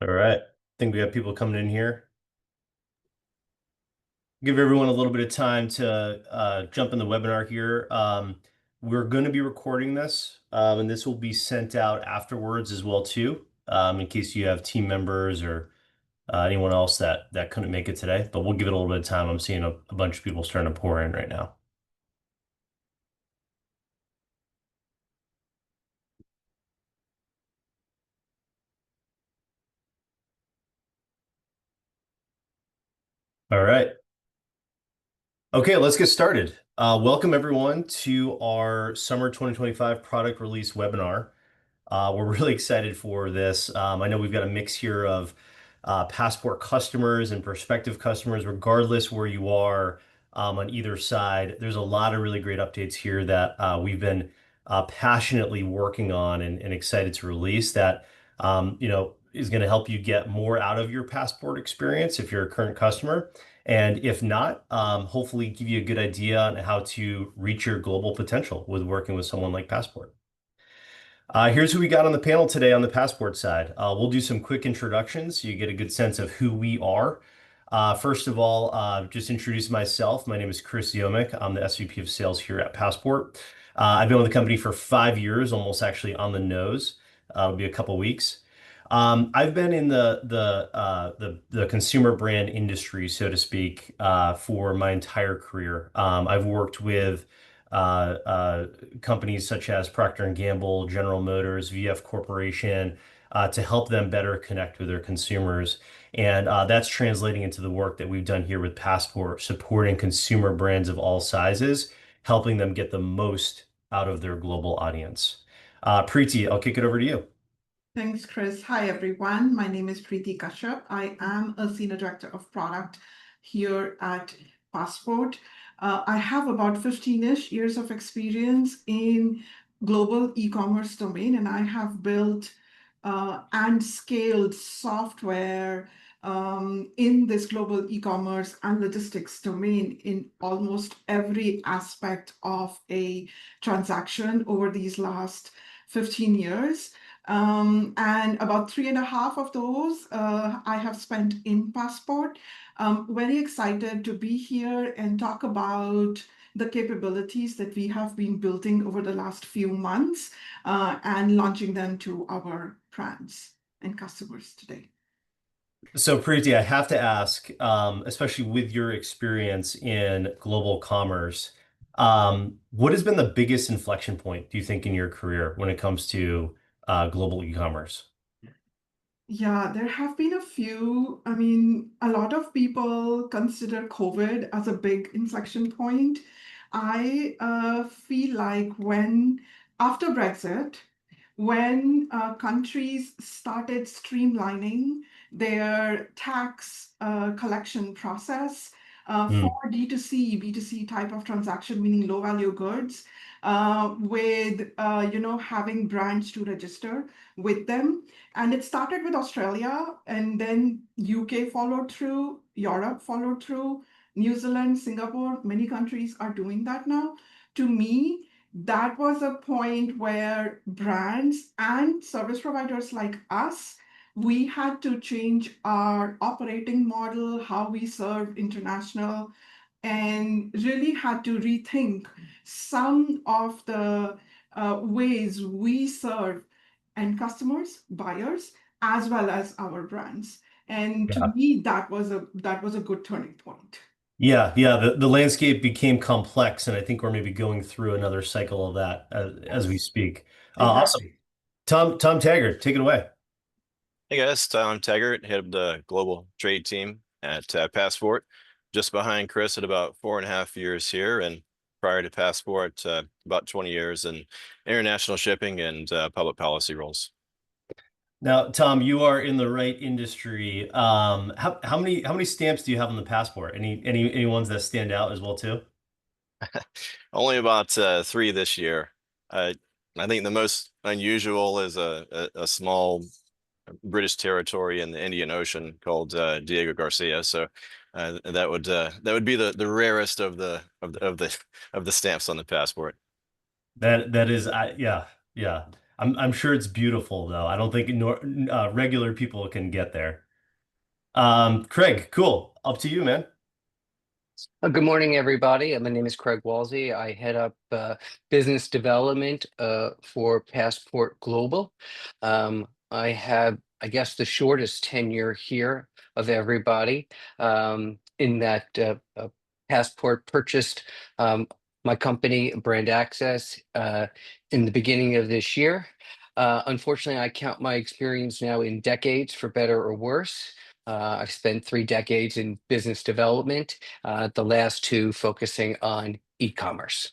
All right. I think we have people coming in here. Give everyone a little bit of time to jump in the webinar here. We're going to be recording this, and this will be sent out afterwards as well too, in case you have team members or anyone else that couldn't make it today. But we'll give it a little bit of time. I'm seeing a bunch of people starting to pour in right now. All right. Okay, let's get started. Welcome everyone to our summer 2025 product release webinar. We're really excited for this. I know we've got a mix here of Passport customers and prospective customers, regardless where you are on either side. There's a lot of really great updates here that we've been passionately working on and excited to release that, is going to help you get more out of your Passport experience if you're a current customer. And if not, hopefully give you a good idea on how to reach your global potential with working with someone like Passport. Here's who we got on the panel today on the Passport side. We'll do some quick introductions so you get a good sense of who we are. First of all, just introduce myself. My name is Chris Yomick. I'm the SVP of Sales here at Passport. I've been with the company for 5 years, almost actually on the nose. It'll be a couple weeks. I've been in the consumer brand industry, so to speak, for my entire career. I've worked with companies such as Procter and Gamble, General Motors, VF Corporation, to help them better connect with their consumers. And that's translating into the work that we've done here with Passport, supporting consumer brands of all sizes, helping them get the most out of their global audience. Preeti, I'll kick it over to you. Thanks, Chris. Hi, everyone. My name is Preeti Kashyap. I am a Senior Director of Product here at Passport. I have about 15-ish years of experience in global e-commerce domain, and I have built and scaled software in this global e-commerce and logistics domain in almost every aspect of a transaction over these last 15 years. And about 3.5 of those I have spent in Passport. Very excited to be here and talk about the capabilities that we have been building over the last few months and launching them to our brands and customers today. So, Preeti, I have to ask, especially with your experience in global commerce, what has been the biggest inflection point, do you think, in your career when it comes to global e-commerce? Yeah, there have been a few. I mean, a lot of people consider COVID as a big inflection point. I feel like after Brexit, when countries started streamlining their tax collection process for Mm. D2C, B2C type of transaction, meaning low value goods, with having brands to register with them. And it started with Australia, and then UK followed through, Europe followed through, New Zealand, Singapore, many countries are doing that now. To me, that was a point where brands and service providers like us, we had to change our operating model, how we serve international, and really had to rethink some of the ways we serve end customers, buyers, as well as our brands. And to Yeah. me, that was a good turning point. Yeah. The landscape became complex, and I think we're maybe going through another cycle of that as we Yes, speak. Awesome. exactly. Tom Taggart, take it away. Hey guys, Tom Taggart, head of the global trade team at Passport, just behind Chris at about 4.5 years here, and prior to Passport, about 20 years in international shipping and public policy roles. Now, Tom, you are in the right industry. How many stamps do you have on the passport? Any ones that stand out as well too? Only about 3 this year. I think the most unusual is a small British territory in the Indian Ocean called Diego Garcia. So that would be the rarest of the stamps on the passport. That is, yeah. I'm sure it's beautiful though. I don't think regular people can get there. Craig, cool. Up to you, man. Good morning, everybody. My name is Craig Walsey. I head up business development for Passport Global. I have, I guess, the shortest tenure here of everybody in that Passport purchased my company, Brand Access, in the beginning of this year. Unfortunately, I count my experience now in decades, for better or worse. I've spent 3 decades in business development, the last two focusing on e-commerce.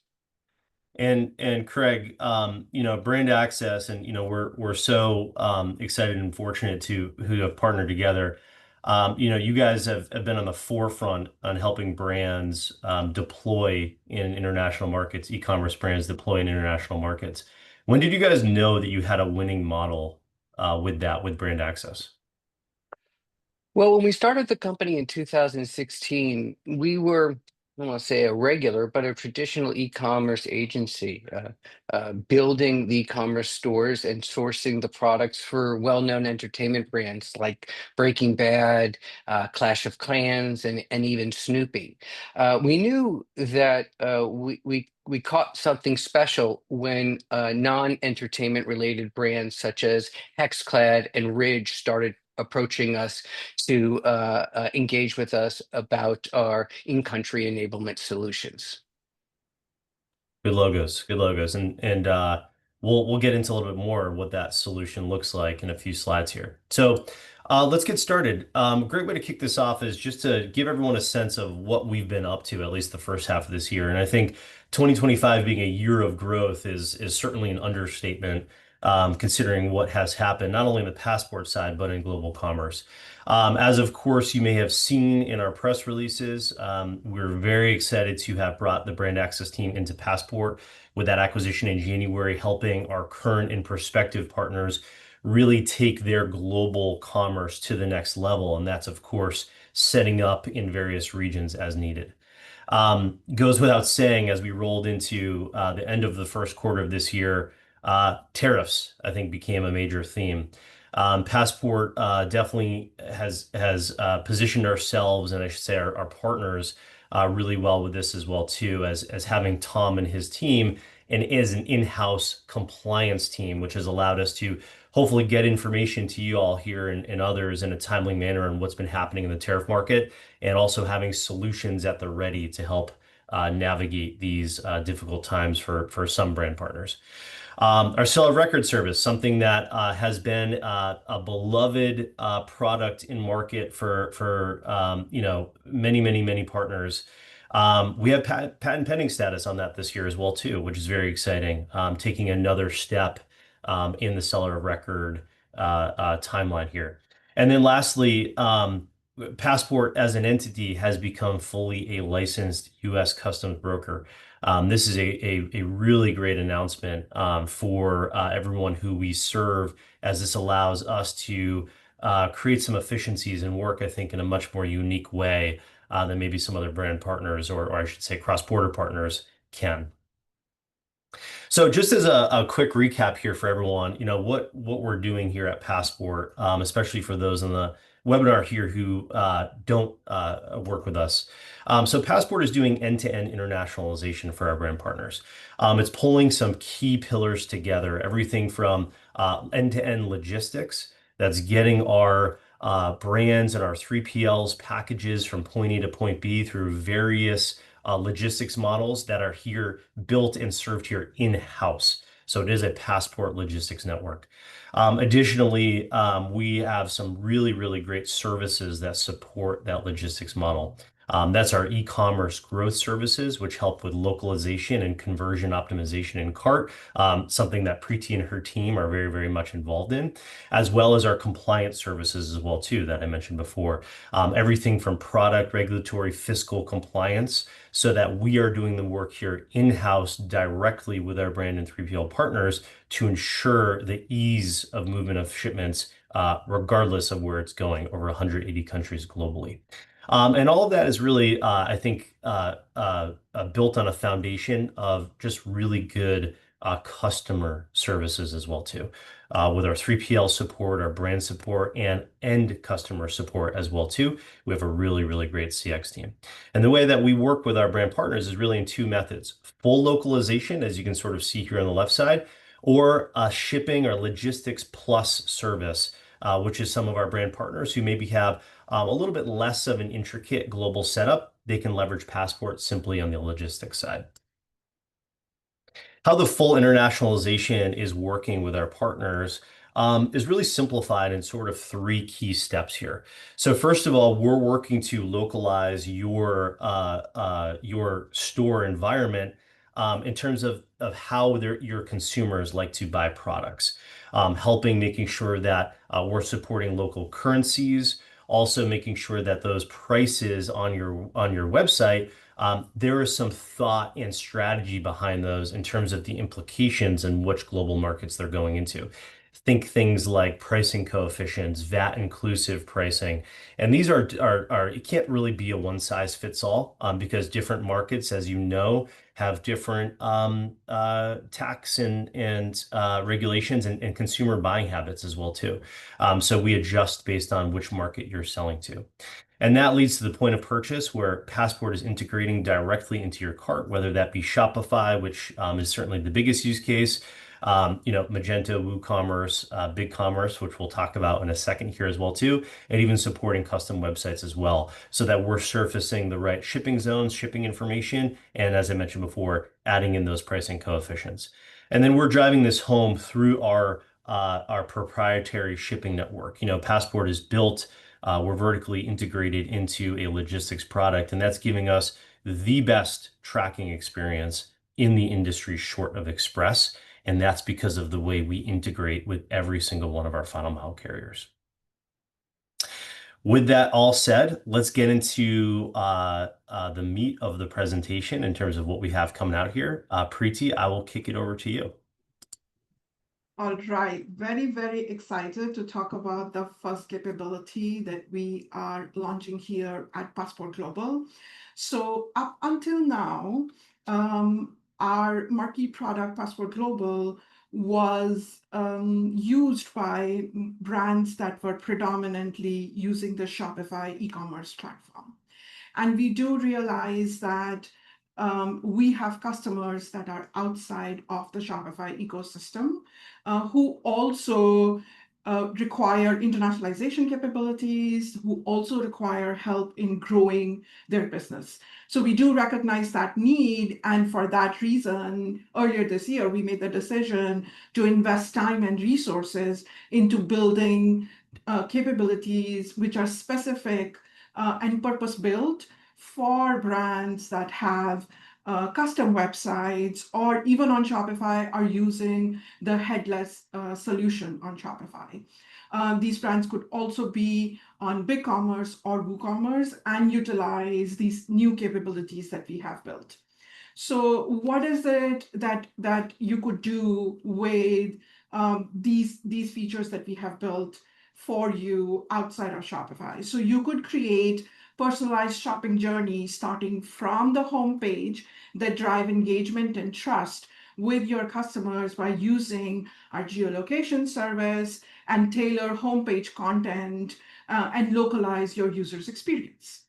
And Craig, brand access, and we're so excited and fortunate to who have partnered together. You guys have been on the forefront on helping brands deploy in international markets, e-commerce brands deploy in international markets. When did you guys know that you had a winning model with brand access? Well, when we started the company in 2016, we were, I don't want to say a regular, but a traditional e-commerce agency, building the e-commerce stores and sourcing the products for well-known entertainment brands like Breaking Bad, Clash of Clans, and even Snoopy. We knew that we caught something special when non-entertainment related brands such as Hexclad and Ridge started approaching us to engage with us about our in-country enablement solutions. Good logos, and we'll get into a little bit more what that solution looks like in a few slides here. So let's get started. A great way to kick this off is just to give everyone a sense of what we've been up to, at least the first half of this year. And I think 2025 being a year of growth is certainly an understatement, considering what has happened not only in the passport side but in global commerce. As of course you may have seen in our press releases, we're very excited to have brought the brand access team into Passport with that acquisition in January, helping our current and prospective partners really take their global commerce to the next level. And that's, of course, setting up in various regions as needed. Goes without saying, as we rolled into the end of the first quarter of this year, tariffs, I think, became a major theme. Passport definitely has positioned ourselves, and I should say our partners, really well with this as well too, as having Tom and his team, and is an in-house compliance team, which has allowed us to hopefully get information to you all here and others in a timely manner on what's been happening in the tariff market, and also having solutions at the ready to help navigate these difficult times for some brand partners. Our seller of record service, something that has been a beloved product in market for many partners. We have patent pending status on that this year as well too, which is very exciting. Taking another step in the seller of record timeline here. And then lastly, Passport as an entity has become fully a licensed U.S. customs broker. This is a really great announcement for everyone who we serve, as this allows us to create some efficiencies and work, I think, in a much more unique way than maybe some other brand partners, or I should say cross-border partners can. So just as a quick recap here for everyone, what we're doing here at Passport, especially for those in the webinar here who don't work with us. So Passport is doing end-to-end internationalization for our brand partners. It's pulling some key pillars together, everything from end-to-end logistics, that's getting our brands and our 3PLs packages from point A to point B through various logistics models that are here built and served here in-house. So it is a Passport logistics network. Additionally, we have some really great services that support that logistics model. That's our e-commerce growth services, which help with localization and conversion optimization in cart, something that Preeti and her team are very much involved in, as well as our compliance services as well too, that I mentioned before. Everything from product, regulatory, fiscal compliance, so that we are doing the work here in-house directly with our brand and 3PL partners to ensure the ease of movement of shipments, regardless of where it's going, over 180 countries globally. And all of that is really, I think, built on a foundation of just really good customer services as well too, with our 3PL support, our brand support, and end customer support as well too. We have a really, really great CX team. And the way that we work with our brand partners is really in two methods: full localization, as you can sort of see here on the left side, or a shipping or logistics plus service, which is some of our brand partners who maybe have a little bit less of an intricate global setup. They can leverage Passport simply on the logistics side. How the full internationalization is working with our partners is really simplified in sort of three key steps here. So first of all, we're working to localize your store environment in terms of how your consumers like to buy products, helping making sure that we're supporting local currencies, also making sure that those prices on your website, there is some thought and strategy behind those in terms of the implications and which global markets they're going into. Think things like pricing coefficients, VAT inclusive pricing. And these are it can't really be a one size fits all, because different markets, as you know, have different tax and regulations and consumer buying habits as well too. So we adjust based on which market you're selling to. And that leads to the point of purchase where Passport is integrating directly into your cart, whether that be Shopify, which is certainly the biggest use case, Magento, WooCommerce, BigCommerce, which we'll talk about in a second here as well too, and even supporting custom websites as well, so that we're surfacing the right shipping zones, shipping information, and as I mentioned before, adding in those pricing coefficients. And then we're driving this home through our proprietary shipping network. Passport is built. We're vertically integrated into a logistics product, and that's giving us the best tracking experience in the industry short of Express. And that's because of the way we integrate with every single one of our final mile carriers. With that all said, let's get into the meat of the presentation in terms of what we have coming out here. Preeti, I will kick it over to you. All right, very, very excited to talk about the first capability that we are launching here at Passport Global. So up until now, our marquee product, Passport Global, was used by brands that were predominantly using the Shopify e-commerce platform. And we do realize that we have customers that are outside of the Shopify ecosystem who also require internationalization capabilities, who also require help in growing their business. So we do recognize that need. And for that reason, earlier this year, we made the decision to invest time and resources into building capabilities which are specific and purpose-built for brands that have custom websites or even on Shopify are using the headless solution on Shopify. These brands could also be on BigCommerce or WooCommerce and utilize these new capabilities that we have built. So what is it that you could do with these features that we have built for you outside of Shopify? So you could create personalized shopping journeys starting from the homepage that drive engagement and trust with your customers by using our geolocation service and tailor homepage content and localize your user's experience.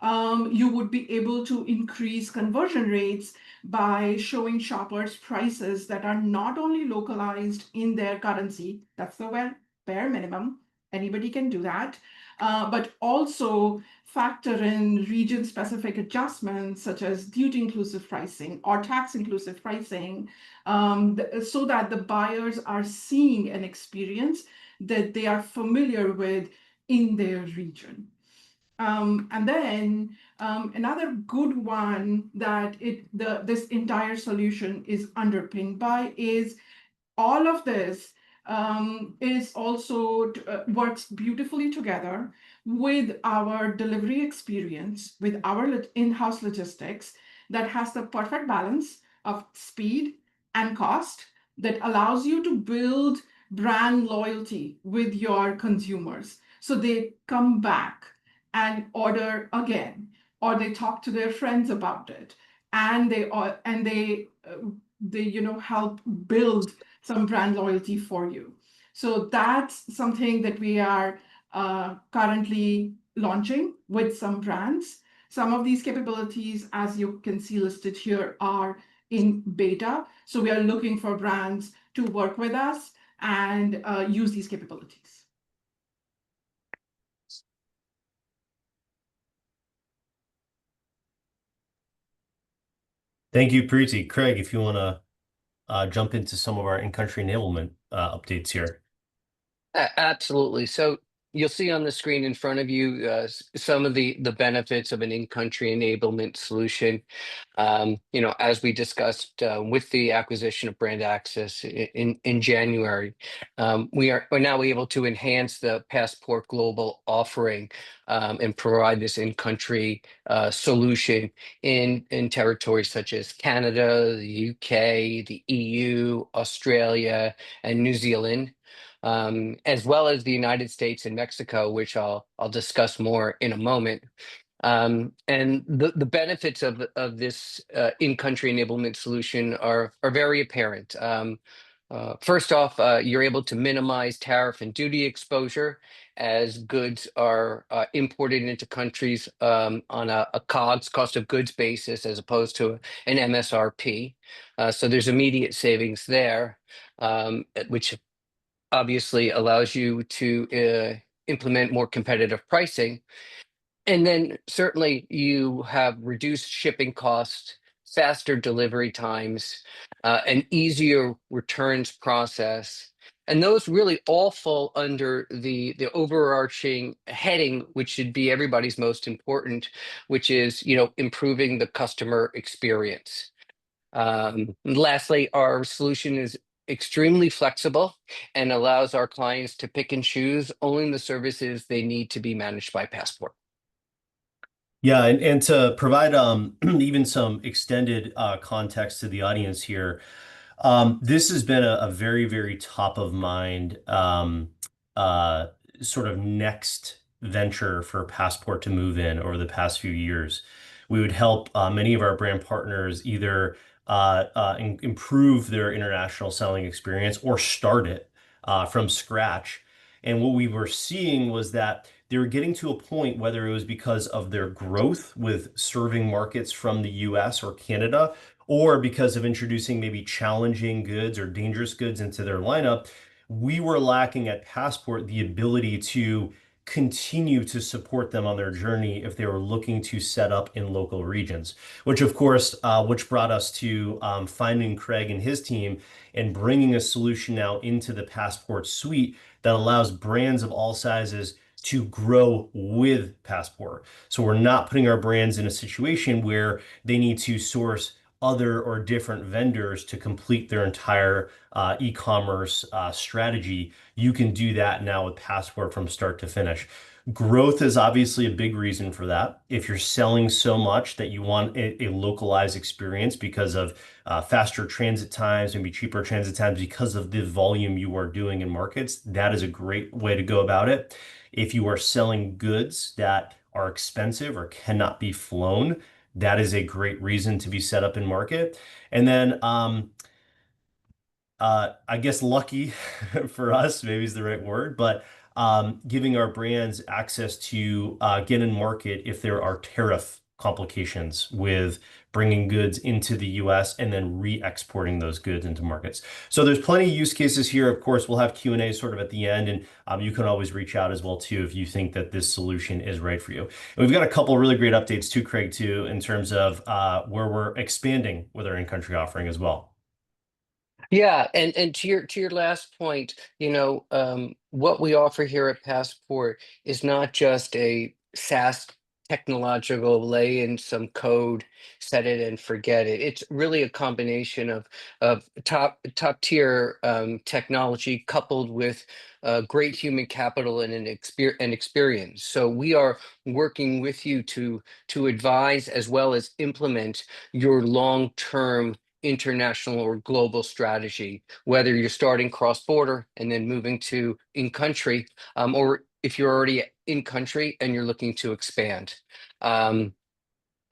You would be able to increase conversion rates by showing shoppers prices that are not only localized in their currency, that's the bare minimum, anybody can do that, but also factor in region-specific adjustments such as duty-inclusive pricing or tax-inclusive pricing, so that the buyers are seeing an experience that they are familiar with in their region. And then another good one that this entire solution is underpinned by is all of this is also works beautifully together with our delivery experience, with our in-house logistics that has the perfect balance of speed and cost that allows you to build brand loyalty with your consumers. So they come back and order again, or they talk to their friends about it, and they help build some brand loyalty for you. So that's something that we are currently launching with some brands. Some of these capabilities, as you can see listed here, are in beta. So we are looking for brands to work with us and use these capabilities. Thank you, Preeti. Craig, if you want to jump into some of our in-country enablement updates here. Absolutely. So you'll see on the screen in front of you some of the benefits of an in-country enablement solution. As we discussed with the acquisition of Brand Access in January, we're now able to enhance the Passport Global offering and provide this in-country solution in territories such as Canada, the UK, the EU, Australia, and New Zealand. As well as the United States and Mexico, which I'll discuss more in a moment. And the benefits of this in-country enablement solution are very apparent. First off, you're able to minimize tariff and duty exposure as goods are imported into countries on a COGS, cost of goods basis, as opposed to an MSRP. So there's immediate savings there, which obviously allows you to implement more competitive pricing. And then certainly you have reduced shipping costs, faster delivery times, an easier returns process. And those really all fall under the overarching heading, which should be everybody's most important, which is, improving the customer experience. Lastly, our solution is extremely flexible and allows our clients to pick and choose only the services they need to be managed by Passport. Yeah, and to provide even some extended context to the audience here, this has been a very, very top of mind uh, sort of next venture for Passport to move in over the past few years. We would help many of our brand partners either improve their international selling experience or start it from scratch. And what we were seeing was that they were getting to a point, whether it was because of their growth with serving markets from the US or Canada, or because of introducing maybe challenging goods or dangerous goods into their lineup, we were lacking at Passport the ability to continue to support them on their journey if they were looking to set up in local regions, which of course, which brought us to finding Craig and his team and bringing a solution now into the Passport suite that allows brands of all sizes to grow with Passport. So we're not putting our brands in a situation where they need to source other or different vendors to complete their entire e-commerce strategy. You can do that now with Passport from start to finish. Growth is obviously a big reason for that. If you're selling so much that you want a localized experience because of faster transit times, maybe cheaper transit times because of the volume you are doing in markets, that is a great way to go about it. If you are selling goods that are expensive or cannot be flown, that is a great reason to be set up in market. And then I guess lucky for us, maybe is the right word, but giving our brands access to get in market if there are tariff complications with bringing goods into the US and then re-exporting those goods into markets. So there's plenty of use cases here. Of course, we'll have Q&A sort of at the end, and you can always reach out as well too if you think that this solution is right for you. And we've got a couple really great updates too, Craig, too, in terms of where we're expanding with our in-country offering as well. Yeah, and to your last point, what we offer here at Passport is not just a SaaS technological lay in some code, set it and forget it. It's really a combination of top tier technology coupled with great human capital and an experience. So we are working with you to advise as well as implement your long term international or global strategy, whether you're starting cross-border and then moving to in-country, or if you're already in country and you're looking to expand.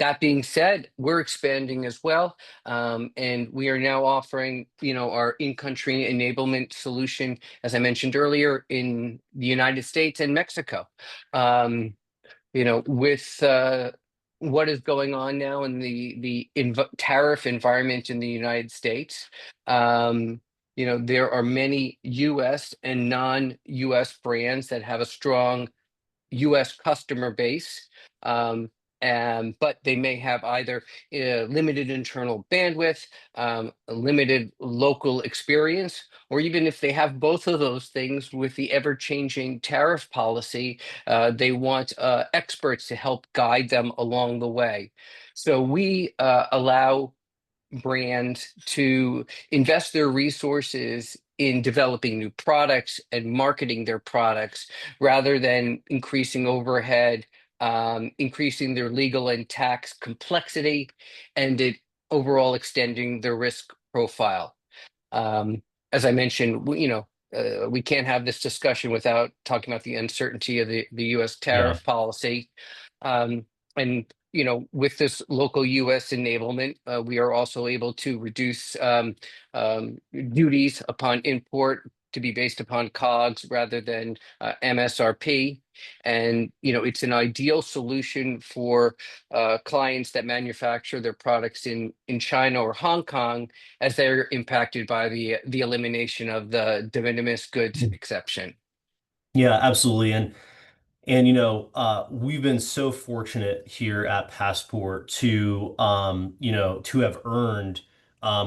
That being said, we're expanding as well, and we are now offering, our in-country enablement solution, as I mentioned earlier, in the United States and Mexico. With what is going on now in the tariff environment in the United States, there are many U.S. and non-U.S. brands that have a strong U.S. customer base, but they may have either limited internal bandwidth, limited local experience, or even if they have both of those things with the ever-changing tariff policy, they want experts to help guide them along the way. So we allow brands to invest their resources in developing new products and marketing their products rather than increasing overhead, increasing their legal and tax complexity, and overall extending their risk profile. Um, as I mentioned, we can't have this discussion without talking about the uncertainty of the U.S. Yeah. tariff policy. And with this local U.S. enablement, we are also able to reduce duties upon import to be based upon COGS rather than MSRP. And it's an ideal solution for clients that manufacture their products in China or Hong Kong, as they're impacted by the elimination of the de minimis goods exception. Yeah, absolutely. And we've been so fortunate here at Passport to to have earned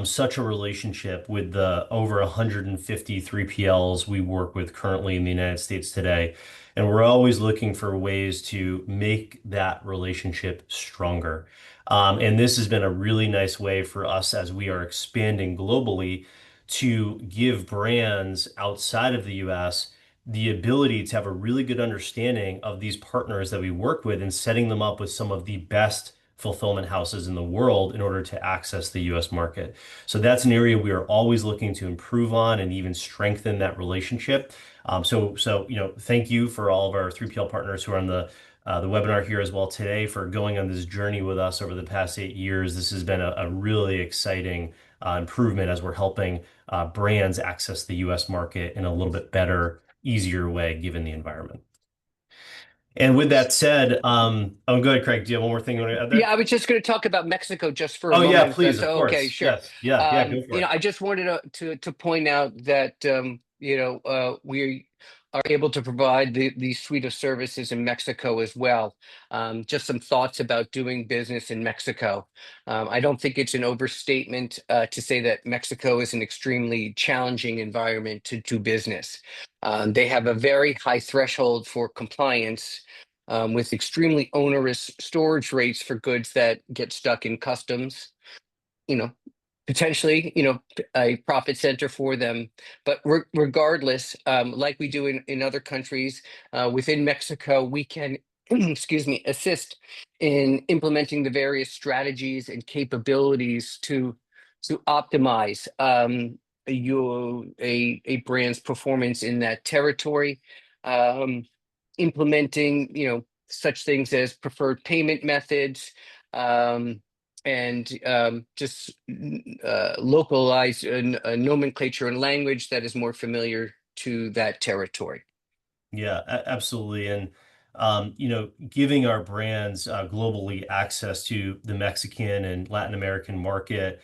such a relationship with the over 150 3PLs we work with currently in the United States today. And we're always looking for ways to make that relationship stronger. And this has been a really nice way for us as we are expanding globally to give brands outside of the US the ability to have a really good understanding of these partners that we work with and setting them up with some of the best fulfillment houses in the world in order to access the US market. So that's an area we are always looking to improve on and even strengthen that relationship. Thank you for all of our 3PL partners who are on the webinar here as well today for going on this journey with us over the past 8 years. This has been a really exciting improvement as we're helping brands access the US market in a little bit better, easier way given the environment. And with that said, oh, go ahead, Craig. Do you have one more thing you want to add there? Yeah, I was just going to talk about Mexico just for a Oh yeah, moment, if please, that's of okay. course. Sure. Yes. Yeah, go for it. I just wanted to point out that we are able to provide the suite of services in Mexico as well. Just some thoughts about doing business in Mexico. I don't think it's an overstatement to say that Mexico is an extremely challenging environment to do business. They have a very high threshold for compliance, with extremely onerous storage rates for goods that get stuck in customs. You know, Potentially, a profit center for them. But regardless, like we do in other countries, within Mexico, we can, excuse me, assist in implementing the various strategies and capabilities to optimize a brand's performance in that territory. Um, Implementing, such things as preferred payment methods, and just localized nomenclature and language that is more familiar to that territory. Yeah, absolutely. And giving our brands globally access to the Mexican and Latin American market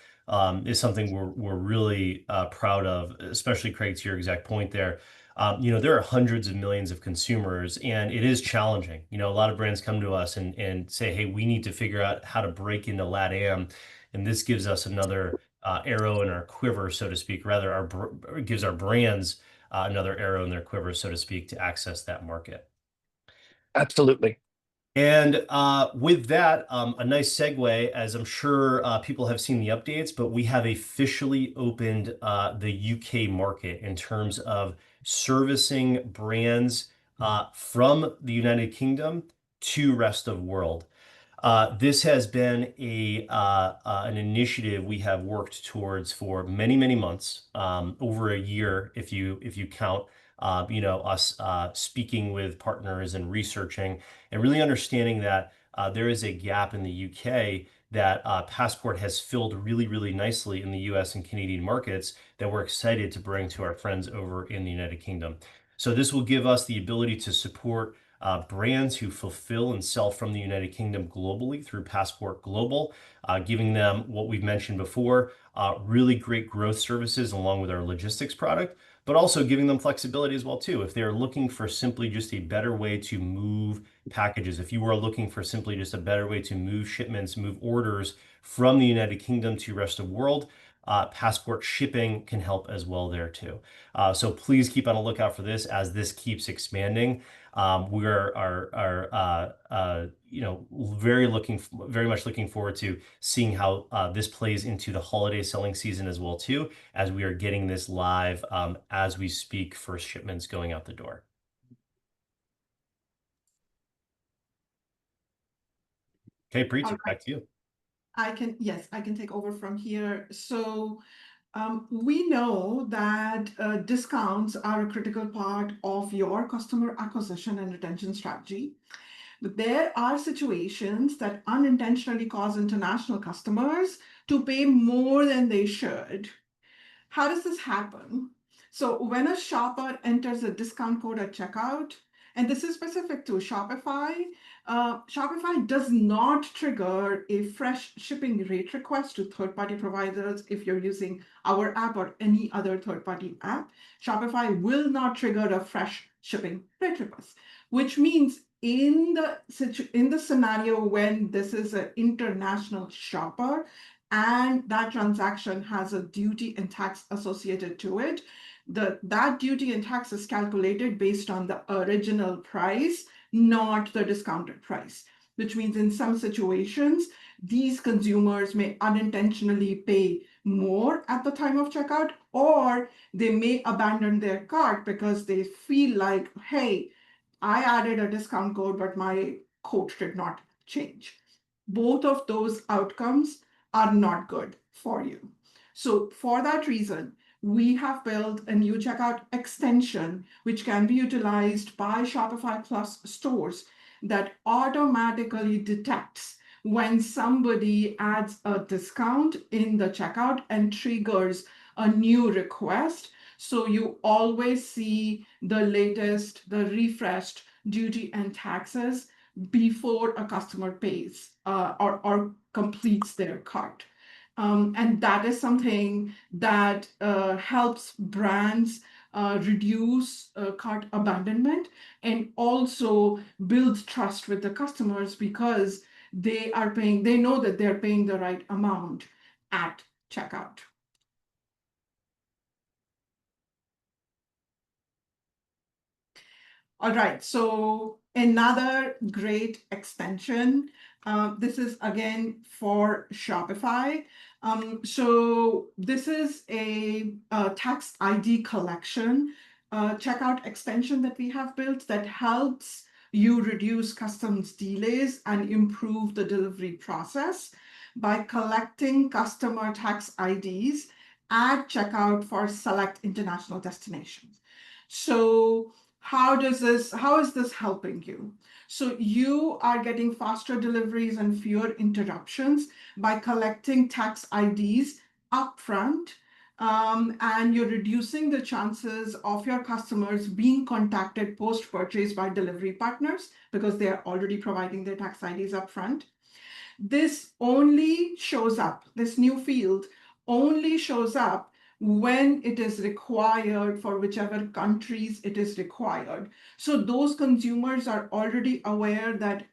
is something we're really proud of, especially Craig, to your exact point there. There are hundreds of millions of consumers, and it is challenging. A lot of brands come to us and say, "Hey, we need to figure out how to break into LATAM," and this gives us another arrow in our quiver, so to speak. Rather, it gives our brands another arrow in their quiver, so to speak, to access that market. Absolutely. And with that, a nice segue, as I'm sure people have seen the updates, but we have officially opened the UK market in terms of servicing brands from the United Kingdom to rest of world. This has been an initiative we have worked towards for many, many months, over a year if you count us speaking with partners and researching and really understanding that there is a gap in the UK that Passport has filled really, really nicely in the US and Canadian markets that we're excited to bring to our friends over in the United Kingdom. So this will give us the ability to support brands who fulfill and sell from the United Kingdom globally through Passport Global, giving them what we've mentioned before, really great growth services along with our logistics product, but also giving them flexibility as well too. If they're looking for simply just a better way to move packages, if you are looking for simply just a better way to move shipments, move orders from the United Kingdom to the rest of the world, Passport shipping can help as well there too. So please keep on a lookout for this as this keeps expanding. We very much looking forward to seeing how this plays into the holiday selling season as well too, as we are getting this live as we speak, first shipments going out the door. Okay, Preeti, All back to you. Yes, I can take over from here. So we know that discounts are a critical part of your customer acquisition and retention strategy. But there are situations that unintentionally cause international customers to pay more than they should. How does this happen? So when a shopper enters a discount code at checkout, and this is specific to Shopify, Shopify does not trigger a fresh shipping rate request to third-party providers if you're using our app or any other third-party app. Shopify will not trigger a fresh shipping rate request, which means in the scenario when this is an international shopper, and that transaction has a duty and tax associated to it, that duty and tax is calculated based on the original price, not the discounted price, which means in some situations, these consumers may unintentionally pay more at the time of checkout, or they may abandon their cart because they feel like, hey, I added a discount code, but my code did not change. Both of those outcomes are not good for you. So for that reason, we have built a new checkout extension, which can be utilized by Shopify Plus stores that automatically detects when somebody adds a discount in the checkout and triggers a new request. So you always see the latest, the refreshed duty and taxes before a customer pays or completes their cart. And that is something that helps brands reduce cart abandonment and also build trust with the customers because they know that they're paying the right amount at checkout. All right, so another great extension. This is again for Shopify. So this is a tax ID collection checkout extension that we have built that helps you reduce customs delays and improve the delivery process by collecting customer tax IDs at checkout for select international destinations. So how is this helping you? So you are getting faster deliveries and fewer interruptions by collecting tax IDs upfront, and you're reducing the chances of your customers being contacted post-purchase by delivery partners because they are already providing their tax IDs upfront. This new field only shows up when it is required for whichever countries it is required. So those consumers are already aware that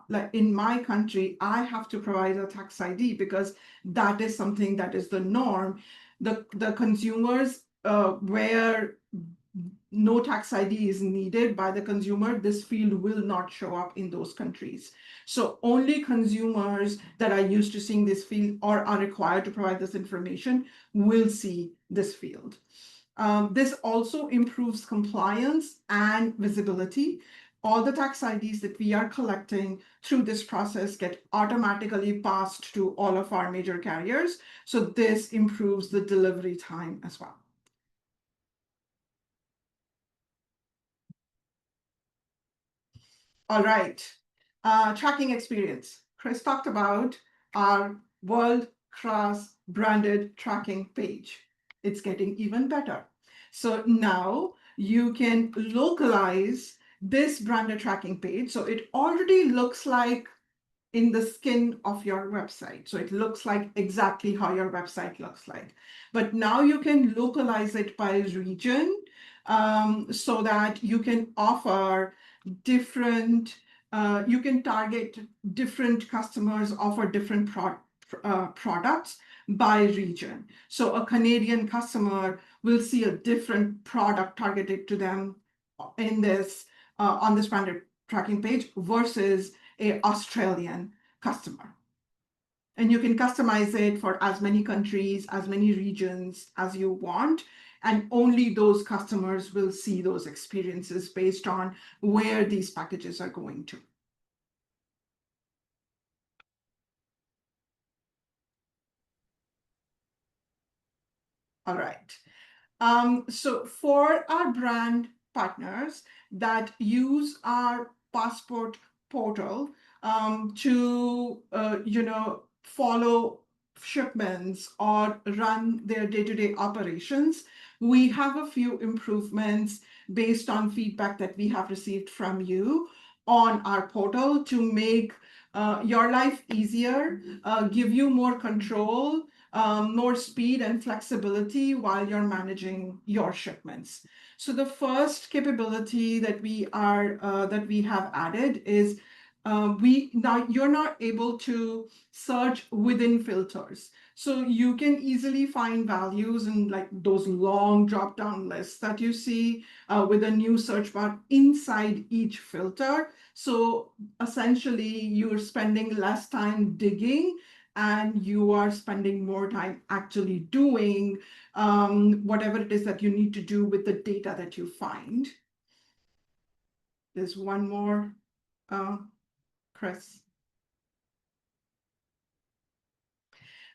like in my country, I have to provide a tax ID because that is something that is the norm. The consumers where no tax ID is needed by the consumer, this field will not show up in those countries. So only consumers that are used to seeing this field or are required to provide this information will see this field. This also improves compliance and visibility. All the tax IDs that we are collecting through this process get automatically passed to all of our major carriers. So this improves the delivery time as well. All right. Tracking experience. Chris talked about our world-class branded tracking page. It's getting even better. So now you can localize this branded tracking page. So it already looks like in the skin of your website. So it looks like exactly how your website looks like. But now you can localize it by region, so that you can offer different, you can target different customers, offer different products by region. So a Canadian customer will see a different product targeted to them in this on this branded tracking page versus a Australian customer. And you can customize it for as many countries, as many regions as you want. And only those customers will see those experiences based on where these packages are going to. All right. So for our brand partners that use our passport portal to follow shipments or run their day-to-day operations, we have a few improvements based on feedback that we have received from you on our portal to make your life easier, give you more control, more speed and flexibility while you're managing your shipments. So the first capability that we have added is you're not able to search within filters. So you can easily find values in like those long drop down lists that you see with a new search bar inside each filter. So essentially you're spending less time digging and you are spending more time actually doing whatever it is that you need to do with the data that you find. There's one more, Chris.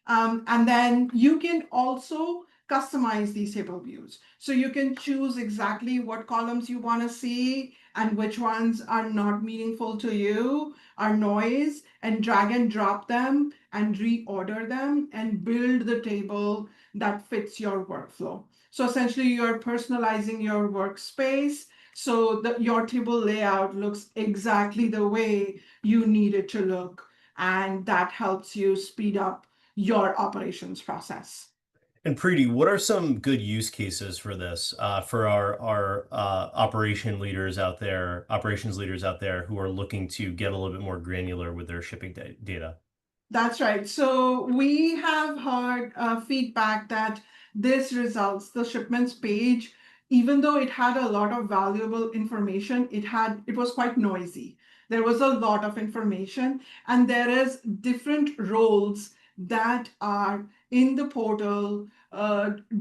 And then you can also customize these table views. So you can choose exactly what columns you want to see and which ones are not meaningful to you, are noise, and drag and drop them and reorder them and build the table that fits your workflow. So essentially you're personalizing your workspace so that your table layout looks exactly the way you need it to look. And that helps you speed up your operations process. And Preeti, what are some good use cases for this for our operations leaders out there who are looking to get a little bit more granular with their shipping data? That's right. So we have heard feedback that the shipments page, even though it had a lot of valuable information, it was quite noisy. There was a lot of information, and there is different roles that are in the portal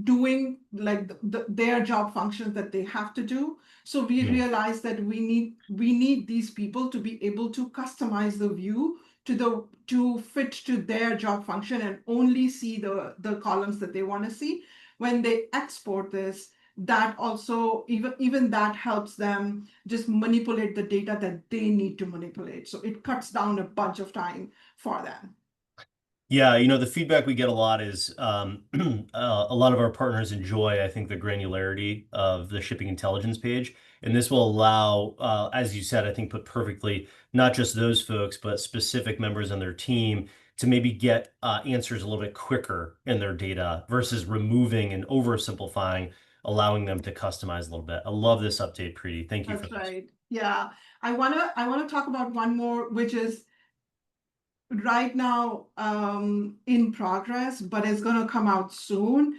doing like their job functions that they have to do. So we realized that we need these people to be able to customize the view to fit to their job function and only see the columns that they want to see. When they export this, that also even that helps them just manipulate the data that they need to manipulate. So it cuts down a bunch of time for them. Yeah, the feedback we get a lot is a lot of our partners enjoy, I think, the granularity of the shipping intelligence page. And this will allow, as you said, I think put perfectly, not just those folks, but specific members on their team to maybe get answers a little bit quicker in their data versus removing and oversimplifying, allowing them to customize a little bit. I love this update, Preeti. Thank you for That's this. right. Yeah. I wanna talk about one more, which is right now in progress, but it's going to come out soon,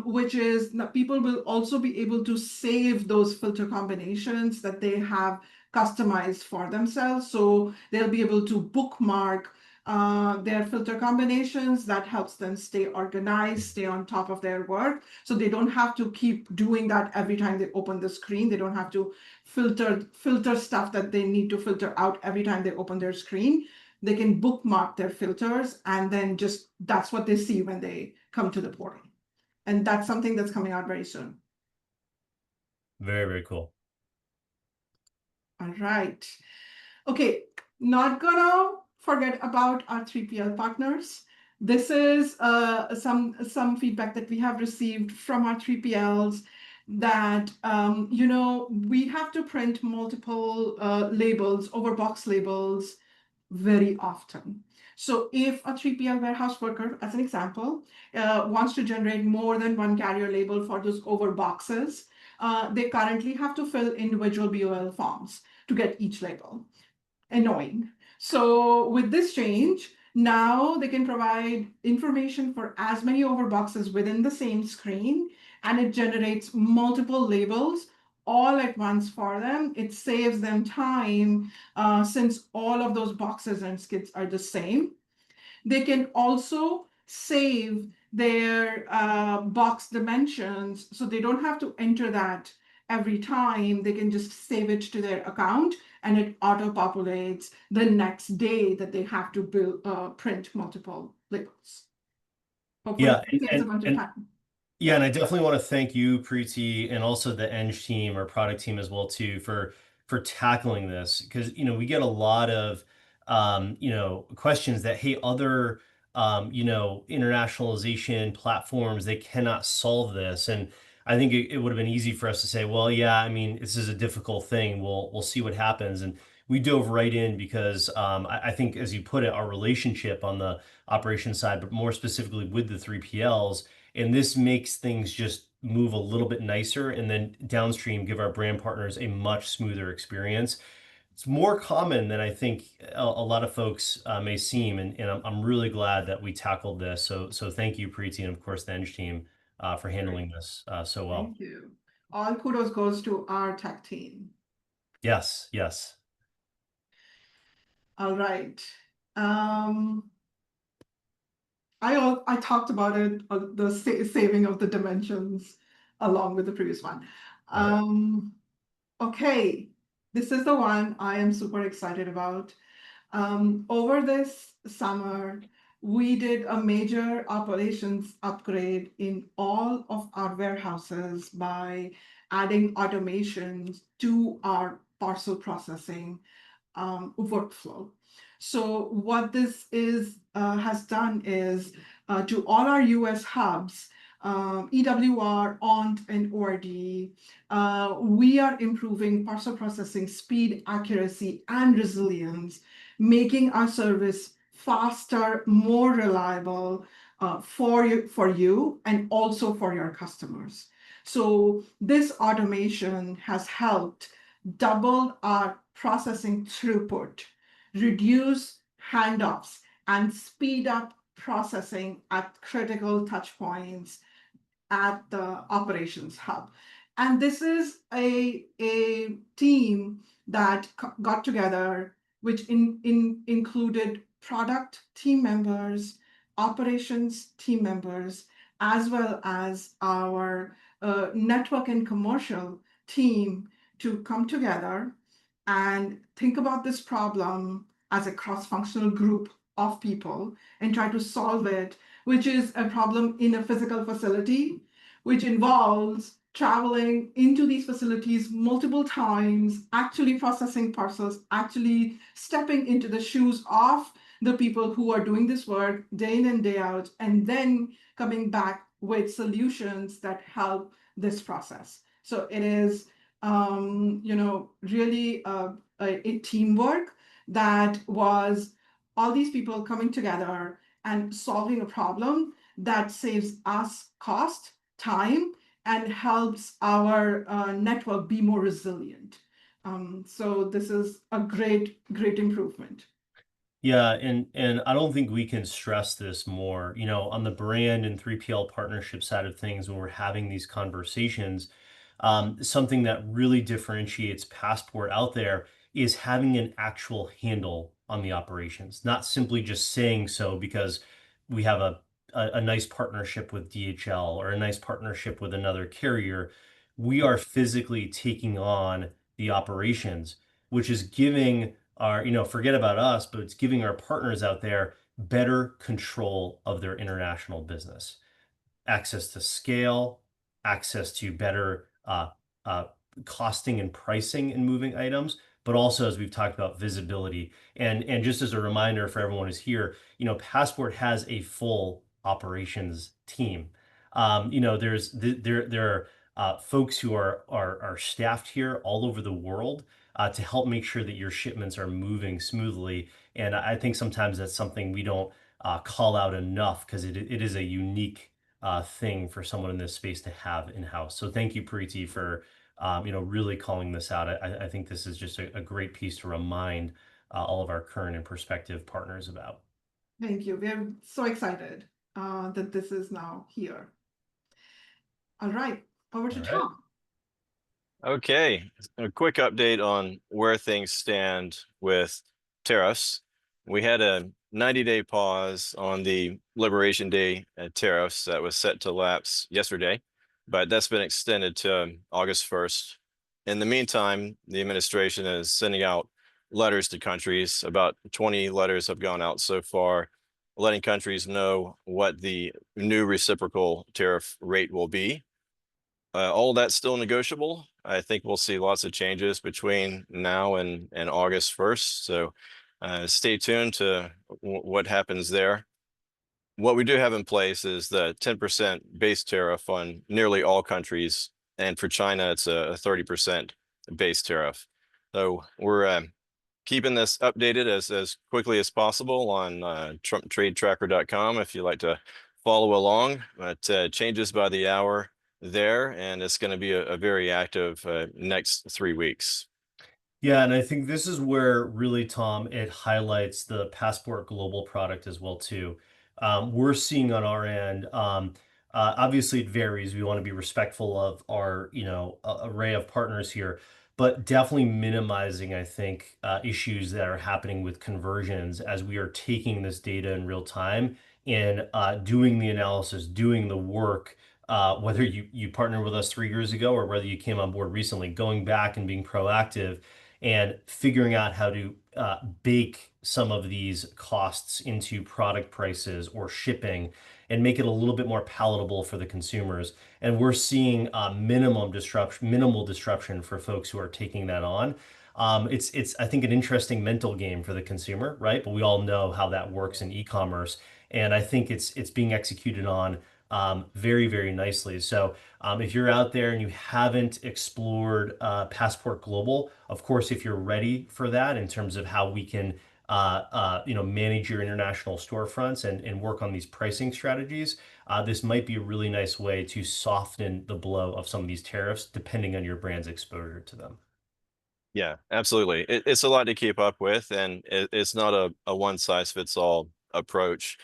which is people will also be able to save those filter combinations that they have customized for themselves. So they'll be able to bookmark their filter combinations. That helps them stay organized, stay on top of their work. So they don't have to keep doing that every time they open the screen. They don't have to filter stuff that they need to filter out every time they open their screen. They can bookmark their filters and then just that's what they see when they come to the portal. And that's something that's coming out very soon. Very, very cool. All right. Okay, not gonna forget about our 3PL partners. This is some feedback that we have received from our 3PLs that we have to print multiple labels, overbox labels very often. So if a 3PL warehouse worker, as an example, wants to generate more than one carrier label for those overboxes, they currently have to fill individual BOL forms to get each label. Annoying. So with this change, now they can provide information for as many overboxes within the same screen, and it generates multiple labels all at once for them. It saves them time since all of those boxes and skids are the same. They can also save their box dimensions, so they don't have to enter that every time. They can just save it to their account, and it auto-populates the next day that they have to print multiple labels. Hopefully, Yeah, it saves a bunch of time. yeah, and I definitely want to thank you, Preeti, and also the Eng team or product team as well too for tackling this, because we get a lot of questions that, hey, other internationalization platforms, they cannot solve this. And I think it would have been easy for us to say, well, yeah, I mean, this is a difficult thing. We'll see what happens. And we dove right in because I think, as you put it, our relationship on the operations side, but more specifically with the 3PLs, and this makes things just move a little bit nicer, and then downstream give our brand partners a much smoother experience. It's more common than I think a lot of folks may seem, and I'm really glad that we tackled this. So thank you, Preeti, and of course the Eng team for Great. handling this so well. Thank you. All kudos goes to our tech team. Yes, yes. All right. I talked about it, the saving of the dimensions along with the previous one. Right. Okay, this is the one I am super excited about. Over this summer, we did a major operations upgrade in all of our warehouses by adding automations to our parcel processing workflow. So what this has done is to all our US hubs, EWR, ONT, and ORD, we are improving parcel processing speed, accuracy, and resilience, making our service faster, more reliable for you, and also for your customers. So this automation has helped double our processing throughput, reduce handoffs, and speed up processing at critical touch points at the operations hub. And this is a team that got together, which included product team members, operations team members, as well as our network and commercial team to come together and think about this problem as a cross-functional group of people and try to solve it, which is a problem in a physical facility, which involves traveling into these facilities multiple times, actually processing parcels, actually stepping into the shoes of the people who are doing this work day in and day out, and then coming back with solutions that help this process. So it is, really a teamwork that was all these people coming together and solving a problem that saves us cost, time, and helps our network be more resilient. So this is a great improvement. Yeah, and I don't think we can stress this more. On the brand and 3PL partnership side of things, when we're having these conversations, something that really differentiates Passport out there is having an actual handle on the operations, not simply just saying so because we have a nice partnership with DHL or a nice partnership with another carrier. We are physically taking on the operations, which is giving our, forget about us, but it's giving our partners out there better control of their international business, access to scale, access to better costing and pricing and moving items, but also as we've talked about visibility. And just as a reminder for everyone who's here, Passport has a full operations team. There are folks who are staffed here all over the world to help make sure that your shipments are moving smoothly. And I think sometimes that's something we don't call out enough because it is a unique thing for someone in this space to have in-house. So thank you, Preeti, for really calling this out. I think this is just a great piece to remind all of our current and prospective partners about. Thank you. We're so excited that this is now here. All right, over to All right. Tom. Okay, a quick update on where things stand with tariffs. We had a 90-day pause on the Liberation Day tariffs that was set to lapse yesterday, but that's been extended to August 1st. In the meantime, the administration is sending out letters to countries. About 20 letters have gone out so far, letting countries know what the new reciprocal tariff rate will be. All that's still negotiable. I think we'll see lots of changes between now and August 1st. So stay tuned to what happens there. What we do have in place is the 10% base tariff on nearly all countries. And for China, it's a 30% base tariff. So we're keeping this updated as quickly as possible on TrumpTradeTracker.com if you'd like to follow along. But changes by the hour there, and it's going to be a very active next 3 weeks. Yeah, and I think this is where really, Tom, it highlights the Passport Global product as well too. We're seeing on our end, obviously it varies. We want to be respectful of our, array of partners here, but definitely minimizing, I think, issues that are happening with conversions as we are taking this data in real time and doing the analysis, doing the work. Whether you partnered with us 3 years ago or whether you came on board recently, going back and being proactive and figuring out how to bake some of these costs into product prices or shipping and make it a little bit more palatable for the consumers. And we're seeing minimal disruption for folks who are taking that on. It's I think an interesting mental game for the consumer, right? But we all know how that works in e-commerce, and I think it's being executed on very, very nicely. So if you're out there and you haven't explored Passport Global, of course, if you're ready for that in terms of how we can manage your international storefronts and work on these pricing strategies, this might be a really nice way to soften the blow of some of these tariffs, depending on your brand's exposure to them. Yeah, absolutely. It's a lot to keep up with, and it's not a one-size-fits-all approach.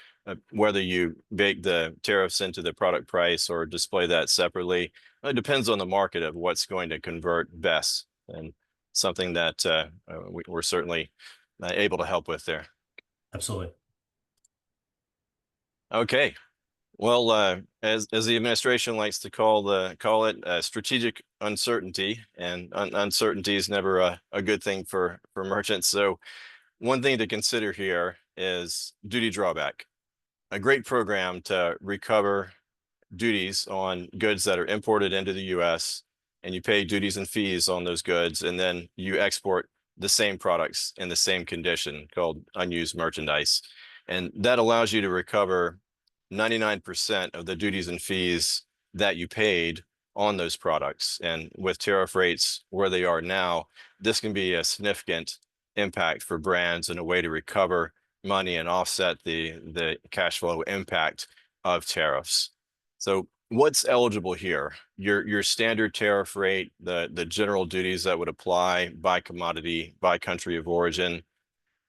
Whether you bake the tariffs into the product price or display that separately, it depends on the market of what's going to convert best, and something that we're certainly able to help with there. Absolutely. Okay. Well, as the administration likes to call it strategic uncertainty, and uncertainty is never a good thing for merchants. So one thing to consider here is duty drawback, a great program to recover duties on goods that are imported into the US, and you pay duties and fees on those goods, and then you export the same products in the same condition, called unused merchandise. And that allows you to recover 99% of the duties and fees that you paid on those products. And with tariff rates where they are now, this can be a significant impact for brands and a way to recover money and offset the cash flow impact of tariffs. So what's eligible here? Your standard tariff rate, the general duties that would apply by commodity, by country of origin,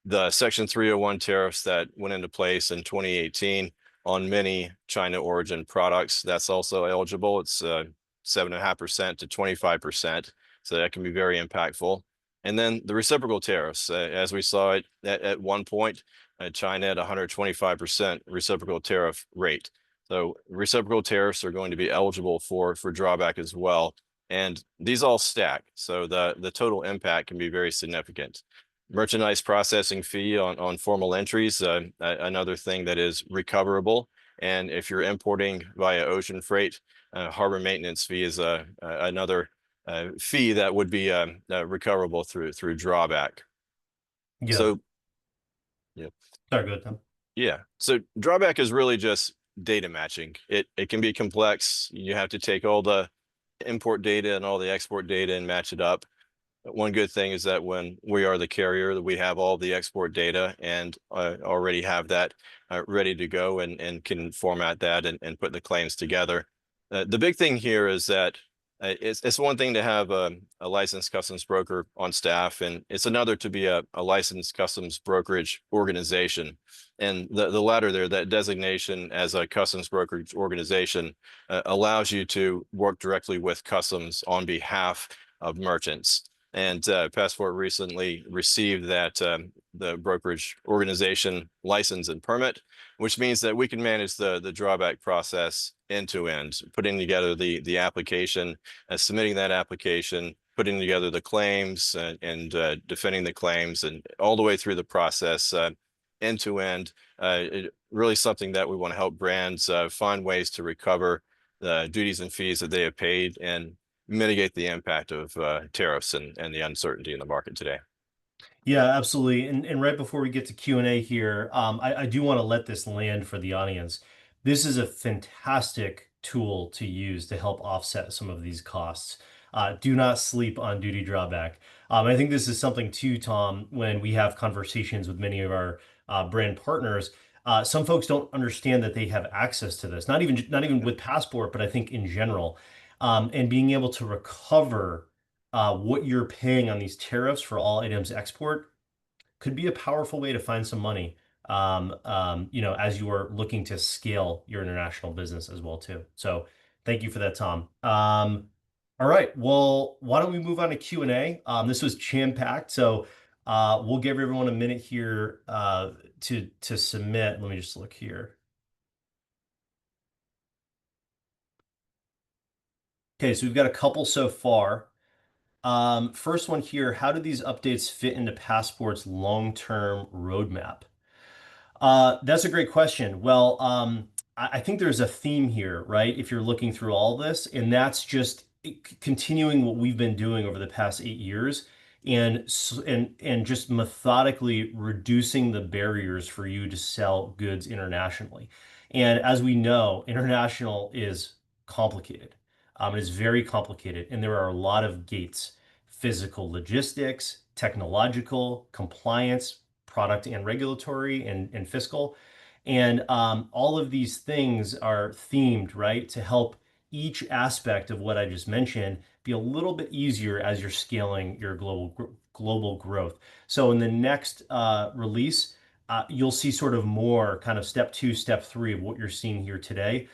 the Section 301 tariffs that went into place in 2018 on many China origin products, that's also eligible. It's 7.5% to 25%. So that can be very impactful. And then the reciprocal tariffs, as we saw it at one point, China had 125% reciprocal tariff rate. So reciprocal tariffs are going to be eligible for drawback as well. And these all stack. So the total impact can be very significant. Merchandise processing fee on formal entries, another thing that is recoverable. And if you're importing via ocean freight, harbor maintenance fee is another fee that would be recoverable through drawback. Yeah. So, yeah. Sorry, go ahead, Tom. Yeah. So drawback is really just data matching. It can be complex. You have to take all the import data and all the export data and match it up. One good thing is that when we are the carrier, that we have all the export data and already have that ready to go and can format that and put the claims together. The big thing here is that it's one thing to have a licensed customs broker on staff, and it's another to be a licensed customs brokerage organization. And the latter there, that designation as a customs brokerage organization, allows you to work directly with customs on behalf of merchants. And Passport recently received that the brokerage organization license and permit, which means that we can manage the drawback process end to end, putting together the application, submitting that application, putting together the claims and defending the claims, and all the way through the process end to end. Really something that we want to help brands find ways to recover the duties and fees that they have paid and mitigate the impact of tariffs and the uncertainty in the market today. Yeah, absolutely. And right before we get to Q&A here, I do want to let this land for the audience. This is a fantastic tool to use to help offset some of these costs. Do not sleep on duty drawback. I think this is something too, Tom, when we have conversations with many of our brand partners. Some folks don't understand that they have access to this, not even with Passport, but I think in general. And being able to recover what you're paying on these tariffs for all items export could be a powerful way to find some money, as you are looking to scale your international business as well too. So thank you for that, Tom. All right, well, why don't we move on to Q&A? This was jam-packed, so we'll give everyone a minute here to submit. Let me just look here. Okay, so we've got a couple so far. First one here, how do these updates fit into Passport's long-term roadmap? That's a great question. Well, I think there's a theme here, right? If you're looking through all this, and that's just continuing what we've been doing over the past 8 years and just methodically reducing the barriers for you to sell goods internationally. And as we know, international is complicated. It is very complicated, and there are a lot of gates: physical logistics, technological, compliance, product and regulatory and fiscal. And all of these things are themed, right, to help each aspect of what I just mentioned be a little bit easier as you're scaling your global growth. So in the next release, you'll see sort of more kind of step 2, step 3 of what you're seeing here today.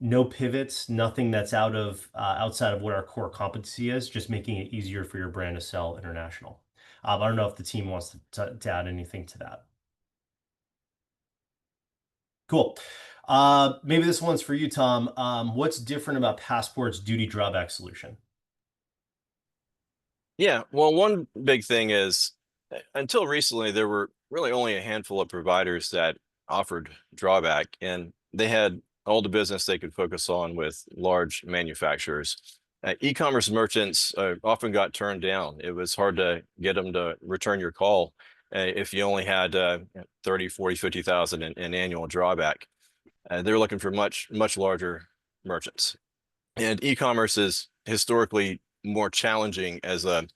No pivots, nothing that's outside of what our core competency is, just making it easier for your brand to sell international. I don't know if the team wants to add anything to that. Cool. Maybe this one's for you, Tom. What's different about Passport's duty drawback solution? Yeah, well, one big thing is until recently, there were really only a handful of providers that offered drawback, and they had all the business they could focus on with large manufacturers. E-commerce merchants often got turned down. It was hard to get them to return your call if you only had 30, 40, 50,000 in annual drawback. They're looking for much, much larger merchants. And e-commerce is historically more challenging as a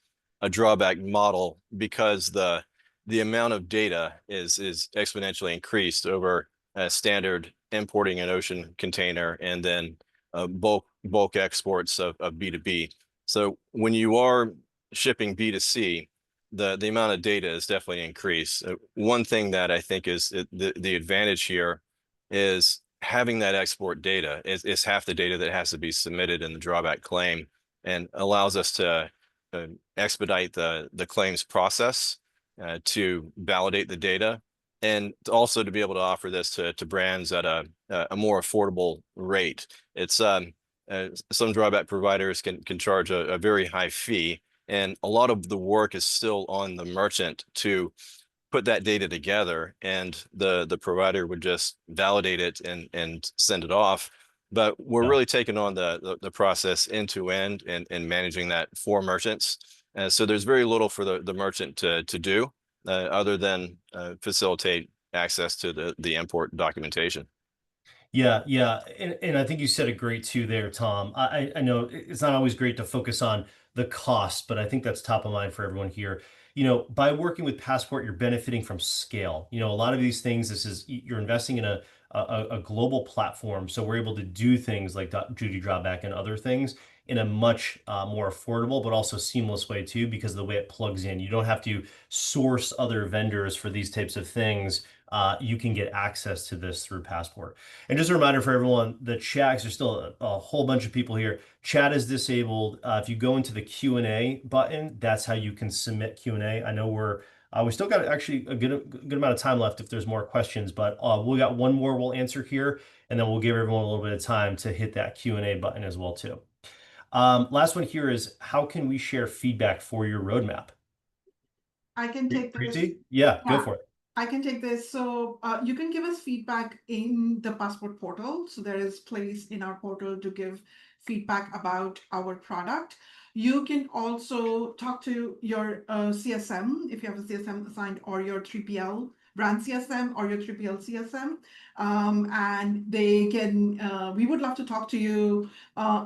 drawback model because the amount of data is exponentially increased over a standard importing an ocean container and then bulk exports of B2B. So when you are shipping B2C, the amount of data is definitely increased. One thing that I think is the advantage here is having that export data is half the data that has to be submitted in the drawback claim, and allows us to expedite the claims process to validate the data, and also to be able to offer this to brands at a more affordable rate. It's some drawback providers can charge a very high fee, and a lot of the work is still on the merchant to put that data together, and the provider would just validate it and send it off. But we're Yeah. really taking on the process end to end and managing that for merchants. And so there's very little for the merchant to do other than facilitate access to the import documentation. Yeah, yeah, and I think you said it great too there, Tom. I know it's not always great to focus on the cost, but I think that's top of mind for everyone here. By working with Passport, you're benefiting from scale. A lot of these things, you're investing in a global platform, so we're able to do things like duty drawback and other things in a much more affordable but also seamless way too, because of the way it plugs in. You don't have to source other vendors for these types of things. You can get access to this through Passport. And just a reminder for everyone, the chat, 'cause there's still a whole bunch of people here. Chat is disabled. If you go into the Q&A button, that's how you can submit Q&A. I know we still got actually a good amount of time left if there's more questions, but we got one more we'll answer here, and then we'll give everyone a little bit of time to hit that Q&A button as well too. Last one here is, how can we share feedback for your roadmap? I can take this. Preeti? Yeah, go Yeah, for it. I can take this. So you can give us feedback in the Passport portal. So there is place in our portal to give feedback about our product. You can also talk to your CSM if you have a CSM assigned, or your 3PL brand CSM, or your 3PL CSM. And we would love to talk to you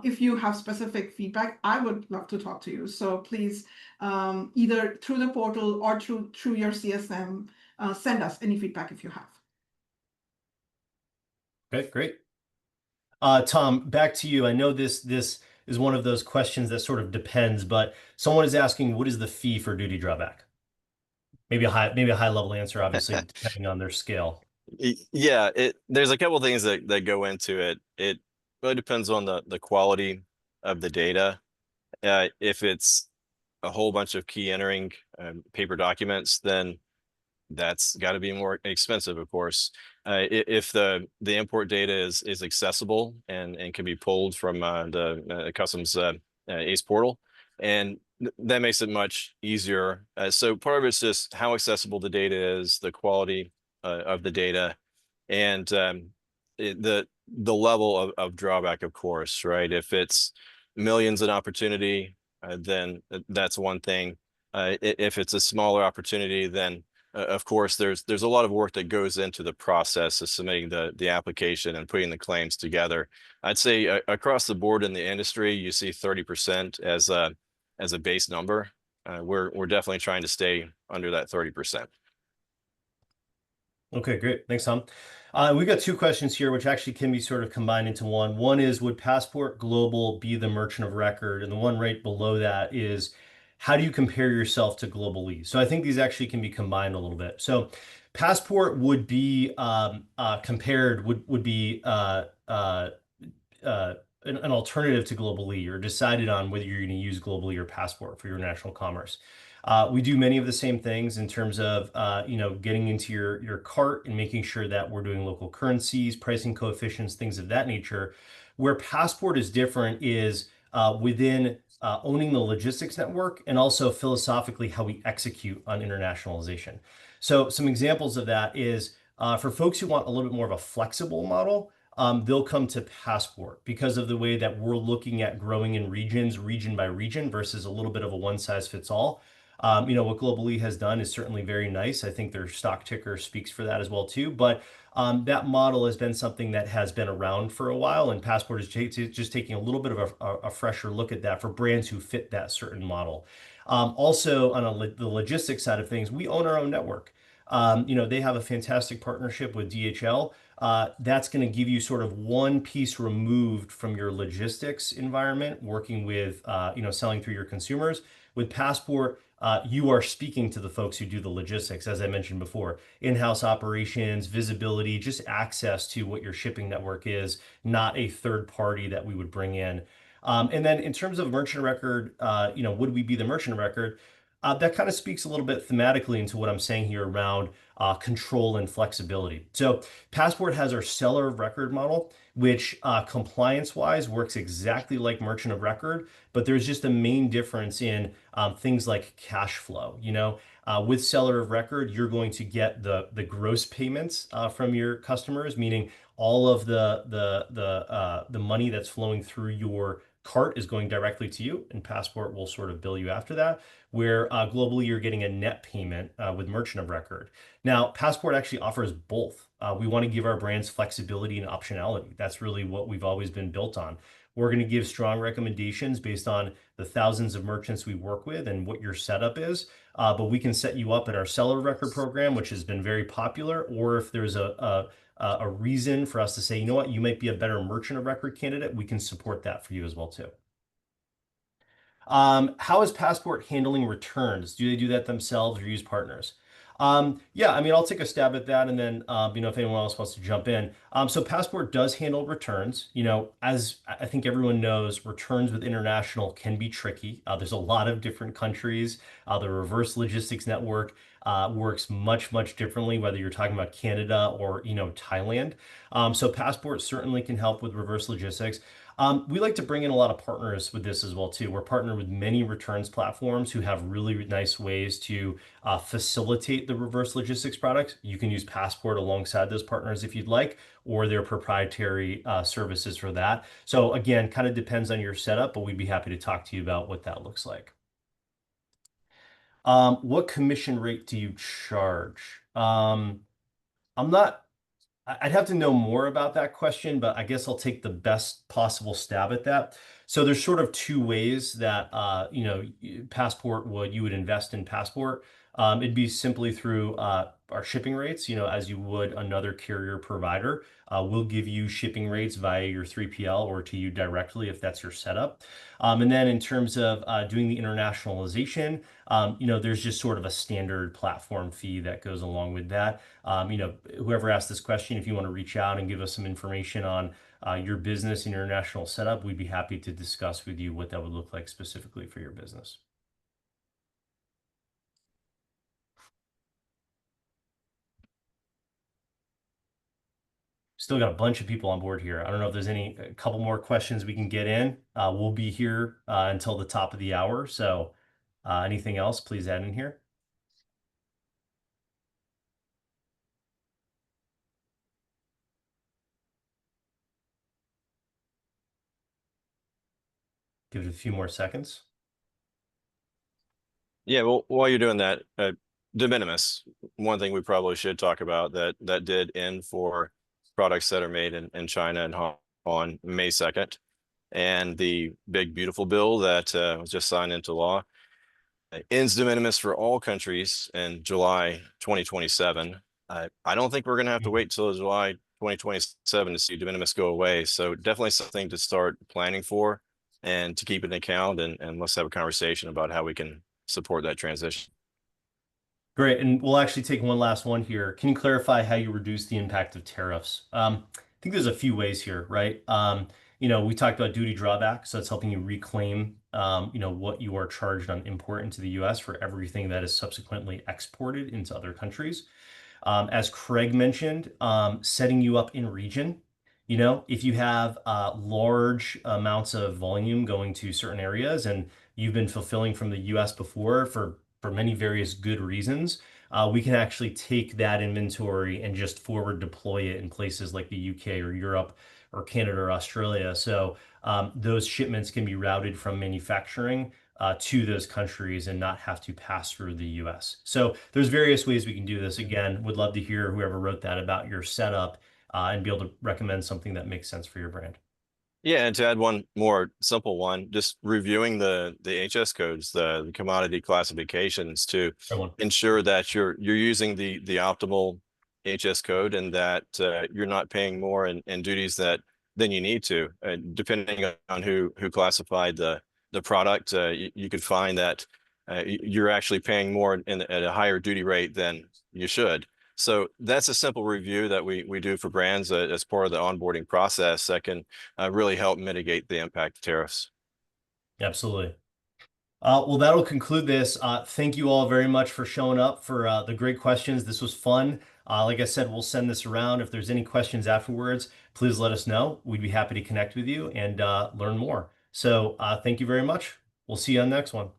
if you have specific feedback. I would love to talk to you. So please, either through the portal or through your CSM, send us any feedback if you have. Okay, great. Tom, back to you. I know this is one of those questions that sort of depends, but someone is asking, what is the fee for duty drawback? Maybe a high level answer, obviously, depending on their scale. Yeah, there's a couple of things that go into it. It really depends on the quality of the data. If it's a whole bunch of key entering paper documents, then that's got to be more expensive, of course. If the import data is accessible and can be pulled from the customs ACE portal, and that makes it much easier. So part of it's just how accessible the data is, the quality of the data, and the level of drawback, of course, right? If it's millions in opportunity, then that's one thing. If it's a smaller opportunity, then of course, there's a lot of work that goes into the process of submitting the application and putting the claims together. I'd say across the board in the industry, you see 30% as a base number. We're definitely trying to stay under that 30%. Okay, great. Thanks, Tom. We've got two questions here, which actually can be sort of combined into one. One is, would Passport Global be the merchant of record? And the one right below that is, how do you compare yourself to Global-e? So I think these actually can be combined a little bit. So Passport would be compared, would be an alternative to Global-e, or decided on whether you're going to use Global-e or Passport for your national commerce. We do many of the same things in terms of getting into your cart and making sure that we're doing local currencies, pricing coefficients, things of that nature. Where Passport is different is within owning the logistics network, and also philosophically how we execute on internationalization. So some examples of that is for folks who want a little bit more of a flexible model. They'll come to Passport because of the way that we're looking at growing in regions, region by region, versus a little bit of a one size fits all. What Global-e has done is certainly very nice. I think their stock ticker speaks for that as well too. But that model has been something that has been around for a while, and Passport is just taking a little bit of a fresher look at that for brands who fit that certain model. Also, on the logistics side of things, we own our own network. They have a fantastic partnership with DHL. That's going to give you sort of one piece removed from your logistics environment, working with, selling through your consumers. With Passport, you are speaking to the folks who do the logistics, as I mentioned before, in-house operations, visibility, just access to what your shipping network is, not a third party that we would bring in. And then in terms of merchant of record, would we be the merchant of record? That kind of speaks a little bit thematically into what I'm saying here around control and flexibility. So Passport has our seller of record model, which compliance-wise works exactly like merchant of record, but there's just a main difference in things like cash flow. With seller of record, you're going to get the gross payments from your customers, meaning all of the money that's flowing through your cart is going directly to you, and Passport will sort of bill you after that. Where globally you're getting a net payment with merchant of record. Now, Passport actually offers both. We want to give our brands flexibility and optionality. That's really what we've always been built on. We're going to give strong recommendations based on the thousands of merchants we work with and what your setup is. But we can set you up in our seller record program, which has been very popular. Or if there's a reason for us to say, you know what, you might be a better merchant of record candidate, we can support that for you as well too. How is Passport handling returns? Do they do that themselves or use partners? Yeah, I mean, I'll take a stab at that, and then if anyone else wants to jump in. So Passport does handle returns. As I think everyone knows, returns with international can be tricky. There's a lot of different countries. The reverse logistics network works much, much differently, whether you're talking about Canada or Thailand. So Passport certainly can help with reverse logistics. We like to bring in a lot of partners with this as well too. We're partnered with many returns platforms who have really nice ways to facilitate the reverse logistics products. You can use Passport alongside those partners if you'd like, or their proprietary services for that. So again, kind of depends on your setup, but we'd be happy to talk to you about what that looks like. What commission rate do you charge? I'm not I'd have to know more about that question, but I guess I'll take the best possible stab at that. So there's sort of two ways that Passport you would invest in Passport. It'd be simply through our shipping rates, as you would another carrier provider. We'll give you shipping rates via your 3PL or to you directly if that's your setup. And then in terms of doing the internationalization, there's just sort of a standard platform fee that goes along with that. Whoever asked this question, if you want to reach out and give us some information on your business and international setup, we'd be happy to discuss with you what that would look like specifically for your business. Still got a bunch of people on board here. I don't know if there's a couple more questions we can get in. We'll be here until the top of the hour. So anything else, please add in here. Give it a few more seconds. Yeah, well, while you're doing that, de minimis, one thing we probably should talk about that did end for products that are made in China and Hong Kong on May 2nd. And the big, beautiful bill that was just signed into law ends de minimis for all countries in July 2027. I don't think we're going to have to wait till July 2027 to see de minimis go away. So definitely something to start planning for and to keep in account. And let's have a conversation about how we can support that transition. Great. And we'll actually take one last one here. Can you clarify how you reduce the impact of tariffs? I think there's a few ways here, right? We talked about duty drawback, so that's helping you reclaim, what you are charged on import into the US for everything that is subsequently exported into other countries. As Craig mentioned, setting you up in region. If you have large amounts of volume going to certain areas and you've been fulfilling from the US before for many various good reasons, we can actually take that inventory and just forward deploy it in places like the UK or Europe or Canada or Australia. So those shipments can be routed from manufacturing to those countries and not have to pass through the US. So there's various ways we can do this. Again, would love to hear whoever wrote that about your setup and be able to recommend something that makes sense for your brand. Yeah, and to add one more simple one, just reviewing the HS codes, the commodity classifications to Everyone. ensure that you're using the optimal HS code and that you're not paying more in duties than you need to. Depending on who classified the product, you could find that you're actually paying more at a higher duty rate than you should. So that's a simple review that we do for brands as part of the onboarding process that can really help mitigate the impact of tariffs. Absolutely. Well, that'll conclude this. Thank you all very much for showing up for the great questions. This was fun. Like I said, we'll send this around. If there's any questions afterwards, please let us know. We'd be happy to connect with you and learn more. So thank you very much. We'll see you on the next one.